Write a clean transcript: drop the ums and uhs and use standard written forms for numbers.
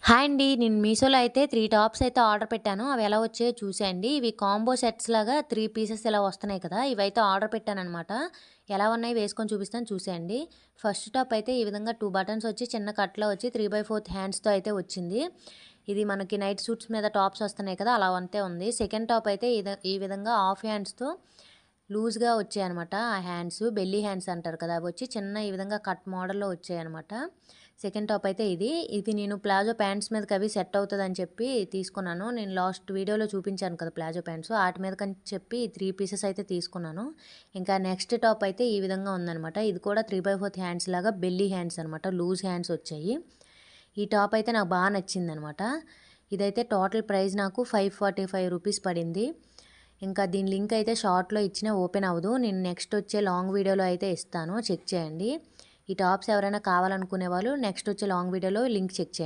Hi అండి. నేను మీషోలో అయితే 3 టాప్స్ అయితే ఆర్డర్ పెట్టాను. అవి ఎలా వచ్చాయో చూసేయండి. ఇవి కాంబో సెట్స్ లాగా 3 పీసెస్ ఇలా వస్తున్నాయి కదా! ఇవైతే ఆర్డర్ పెట్టాననమాట. ఎలా ఉన్నాయి వేసుకొని చూపిస్తాను చూసేయండి. ఫస్ట్ టాప్ అయితే ఈ విధంగా 2 బటన్స్ వచ్చి చిన్న కట్‌లో వచ్చి 3/4 హ్యాండ్స్‌తో అయితే వచ్చింది. ఇది మనకి నైట్ సూట్స్ మీద టాప్స్ వస్తున్నాయి కదా! అలా అంతే ఉంది. సెకండ్ టాప్ అయితే ఈ విధంగా హాఫ్ హ్యాండ్స్‌తో లూజ్‌గా వచ్చాయనమాట. ఆ హ్యాండ్స్ బెల్లీ హ్యాండ్స్ అంటారు కదా! అవి వచ్చి చిన్న ఈ విధంగా కట్ మోడల్‌లో వచ్చాయనమాట. సెకండ్ టాప్ అయితే ఇది. ఇది నేను ప్లాజో ప్యాంట్స్ మీదకి అవి సెట్ అవుతదని చెప్పి తీసుకున్నాను. నేను లాస్ట్ వీడియోలో చూపించాను కదా! Palazzo pants. ఆటి మీదకని చెప్పి 3 పీసెస్ అయితే తీసుకున్నాను. ఇంకా నెక్స్ట్ టాప్ అయితే ఈ విధంగా ఉందనమాట. ఇది కూడా 3/4 హ్యాండ్స్ లాగా బెల్లీ హ్యాండ్స్ అనమాట. లూజ్ హ్యాండ్స్ వచ్చాయి. ఈ టాప్ అయితే నాకు బాగా నచ్చిందనమాట. ఇదైతే టోటల్ ప్రైస్ నాకు 545 రూపీస్ పడింది. ఇంకా దీని లింక్ అయితే షార్ట్‌లో ఇచ్చినా ఓపెన్ అవ్వదు. నేను నెక్స్ట్ వచ్చే లాంగ్ వీడియోలో అయితే ఇస్తాను. చెక్ చేయండి. ఈ టాప్స్ ఎవరైనా కావాలనుకునే వాళ్ళు నెక్స్ట్ వచ్చే లాంగ్ వీడియోలో లింక్ చెక్ చేయండి.